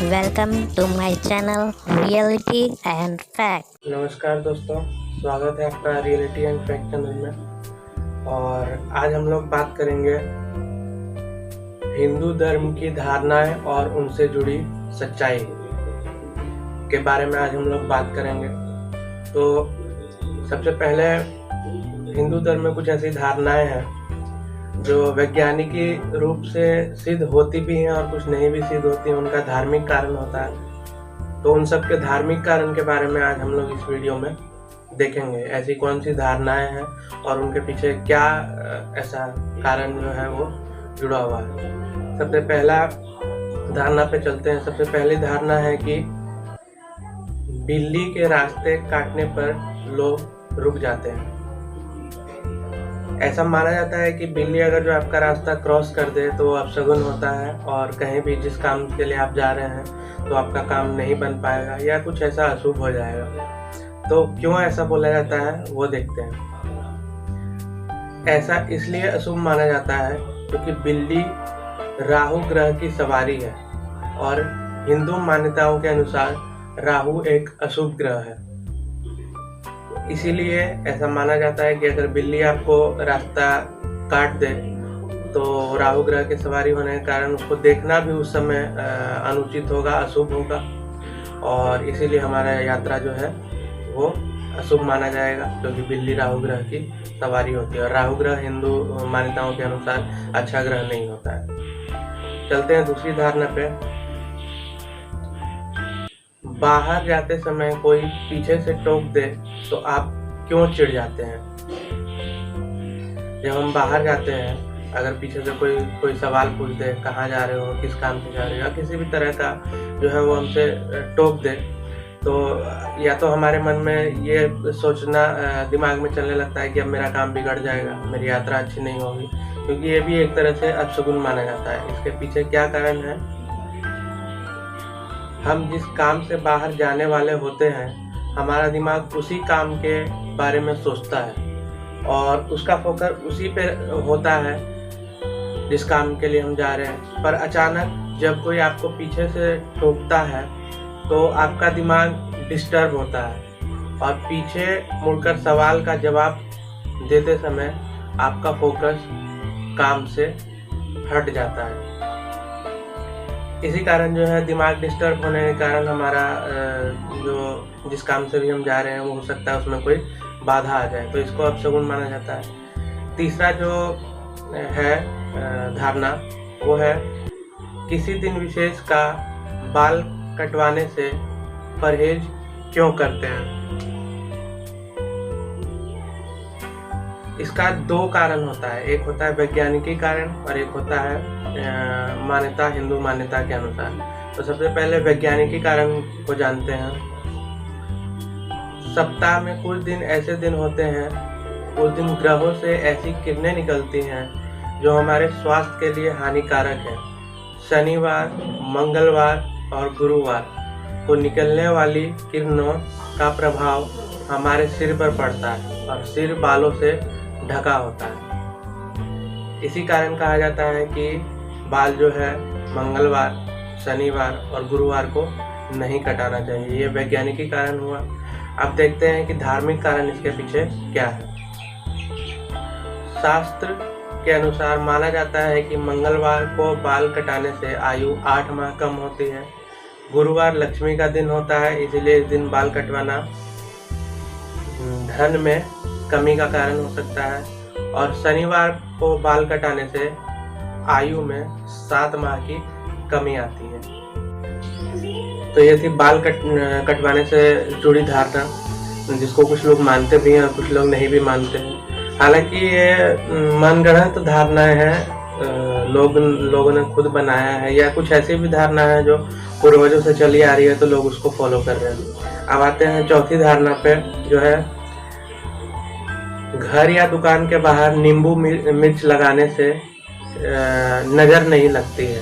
Welcome to my channel Reality and Fact। नमस्कार दोस्तों, स्वागत है आपका रियलिटी एंड फैक्ट चैनल में। और आज हम लोग बात करेंगे हिंदू धर्म की धारणाएं और उनसे जुड़ी सच्चाई के बारे में आज हम लोग बात करेंगे। तो सबसे पहले हिंदू धर्म में कुछ ऐसी धारणाएं हैं जो वैज्ञानिकी रूप से सिद्ध होती भी हैं और कुछ नहीं भी सिद्ध होती हैं, उनका धार्मिक कारण होता है। तो उन सब के धार्मिक कारण के बारे में आज हम लोग इस वीडियो में देखेंगे। ऐसी कौन सी धारणाएं हैं और उनके पीछे क्या ऐसा कारण जो है वो जुड़ा हुआ है। सबसे पहला धारणा पे चलते हैं। सबसे पहली धारणा है कि बिल्ली के रास्ते काटने पर लोग रुक जाते हैं। ऐसा माना जाता है कि बिल्ली अगर जो आपका रास्ता क्रॉस कर दे तो वो अपशगुन होता है और कहीं भी जिस काम के लिए आप जा रहे हैं तो आपका काम नहीं बन पाएगा या कुछ ऐसा अशुभ हो जाएगा। तो क्यों ऐसा बोला जाता है वो देखते हैं। ऐसा इसलिए अशुभ माना जाता है क्योंकि बिल्ली राहु ग्रह की सवारी है और हिंदू मान्यताओं के अनुसार राहु एक अशुभ ग्रह है। इसीलिए ऐसा माना जाता है कि अगर बिल्ली आपको रास्ता काट दे तो राहु ग्रह की सवारी होने के कारण उसको देखना भी उस समय अनुचित होगा, अशुभ होगा और इसीलिए हमारा यात्रा जो है वो अशुभ माना जाएगा क्योंकि बिल्ली राहु ग्रह की सवारी होती है और राहु ग्रह हिंदू मान्यताओं के अनुसार अच्छा ग्रह नहीं होता है। चलते हैं दूसरी धारणा पे। बाहर जाते समय कोई पीछे से टोक दे तो आप क्यों चिढ़ जाते हैं। जब हम बाहर जाते हैं अगर पीछे से कोई सवाल पूछ दे, कहाँ जा रहे हो, किस काम से जा रहे हो, या किसी भी तरह का जो है वो हमसे टोक दे तो या तो हमारे मन में ये सोचना दिमाग में चलने लगता है कि अब मेरा काम बिगड़ जाएगा, मेरी यात्रा अच्छी नहीं होगी, क्योंकि ये भी एक तरह से अपशगुन माना जाता है। इसके पीछे क्या कारण है? हम जिस काम से बाहर जाने वाले होते हैं हमारा दिमाग उसी काम के बारे में सोचता है और उसका फोकस उसी पे होता है जिस काम के लिए हम जा रहे हैं। पर अचानक जब कोई आपको पीछे से टोकता है तो आपका दिमाग डिस्टर्ब होता है और पीछे मुड़कर सवाल का जवाब देते समय आपका फोकस काम से हट जाता है। इसी कारण जो है दिमाग डिस्टर्ब होने के कारण हमारा जो जिस काम से भी हम जा रहे हैं वो हो सकता है उसमें कोई बाधा आ जाए, तो इसको अपशगुन माना जाता है। तीसरा जो है धारणा वो है किसी दिन विशेष का बाल कटवाने से परहेज क्यों करते हैं। इसका दो कारण होता है, एक होता है वैज्ञानिकी कारण और एक होता है मान्यता, हिंदू मान्यता के अनुसार। तो सबसे पहले वैज्ञानिकी कारण को जानते हैं। सप्ताह में कुछ दिन ऐसे दिन होते हैं, उस दिन ग्रहों से ऐसी किरणें निकलती हैं जो हमारे स्वास्थ्य के लिए हानिकारक है। शनिवार, मंगलवार और गुरुवार को निकलने वाली किरणों का प्रभाव हमारे सिर पर पड़ता है और सिर बालों से ढका होता है। इसी कारण कहा जाता है कि बाल जो है मंगलवार, शनिवार और गुरुवार को नहीं कटाना चाहिए। ये वैज्ञानिकी कारण हुआ। अब देखते हैं कि धार्मिक कारण इसके पीछे क्या है। शास्त्र के अनुसार माना जाता है कि मंगलवार को बाल कटाने से आयु 8 माह कम होती है। गुरुवार लक्ष्मी का दिन होता है, इसीलिए इस दिन बाल कटवाना धन में कमी का कारण हो सकता है और शनिवार को बाल कटाने से आयु में 7 माह की कमी आती है। तो ये थी बाल कटवाने से जुड़ी धारणा, जिसको कुछ लोग मानते भी हैं और कुछ लोग नहीं भी मानते हैं। हालांकि ये मनगढ़ंत धारणाएं हैं, लोगों ने खुद बनाया है या कुछ ऐसी भी धारणा है जो पूर्वजों से चली आ रही है तो लोग उसको फॉलो कर रहे हैं। अब आते हैं चौथी धारणा पे, जो है घर या दुकान के बाहर नींबू मिर्च लगाने से नजर नहीं लगती है।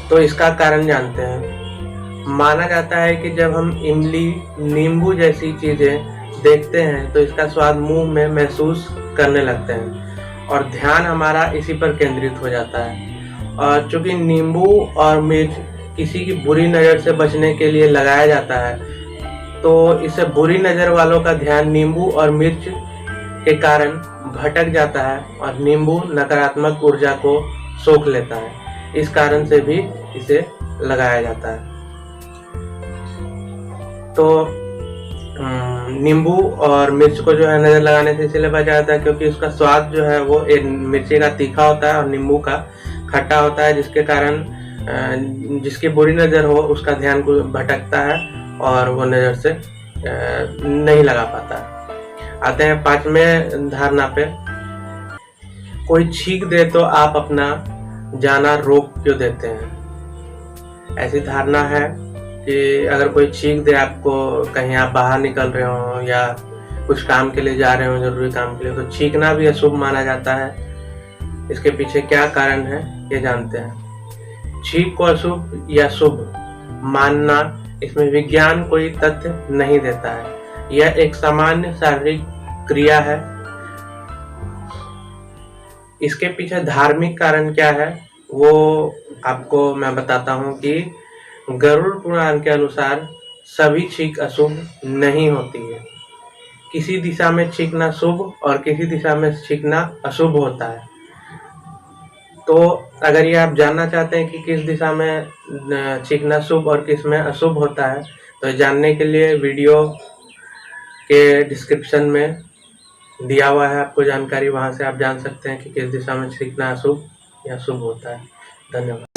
तो इसका कारण जानते हैं। माना जाता है कि जब हम इमली, नींबू जैसी चीजें देखते हैं तो इसका स्वाद मुंह में महसूस करने लगते हैं और ध्यान हमारा इसी पर केंद्रित हो जाता है और चूंकि नींबू और मिर्च किसी की बुरी नज़र से बचने के लिए लगाया जाता है, तो इससे बुरी नज़र वालों का ध्यान नींबू और मिर्च के कारण भटक जाता है और नींबू नकारात्मक ऊर्जा को सोख लेता है। इस कारण से भी इसे लगाया जाता है। तो नींबू और मिर्च को जो है नज़र लगाने से इसलिए बचा जाता है क्योंकि उसका स्वाद जो है वो एक मिर्ची का तीखा होता है और नींबू का खट्टा होता है, जिसके कारण जिसकी बुरी नज़र हो उसका ध्यान को भटकता है और वो नज़र से नहीं लगा पाता है। आते हैं 5वें धारणा पे। कोई छींक दे तो आप अपना जाना रोक क्यों देते हैं। ऐसी धारणा है कि अगर कोई छींक दे आपको, कहीं आप बाहर निकल रहे हो या कुछ काम के लिए जा रहे हो, जरूरी काम के लिए, तो छींकना भी अशुभ माना जाता है। इसके पीछे क्या कारण है ये जानते हैं। छींक को अशुभ या शुभ मानना, इसमें विज्ञान कोई तथ्य नहीं देता है। यह एक सामान्य शारीरिक क्रिया है। इसके पीछे धार्मिक कारण क्या है वो आपको मैं बताता हूँ कि गरुड़ पुराण के अनुसार सभी छींक अशुभ नहीं होती है। किसी दिशा में छींकना शुभ और किसी दिशा में छींकना अशुभ होता है। तो अगर ये आप जानना चाहते हैं कि किस दिशा में छींकना शुभ और किस में अशुभ होता है, तो जानने के लिए वीडियो के डिस्क्रिप्शन में दिया हुआ है आपको जानकारी, वहां से आप जान सकते हैं कि किस दिशा में छींकना अशुभ या शुभ होता है। धन्यवाद।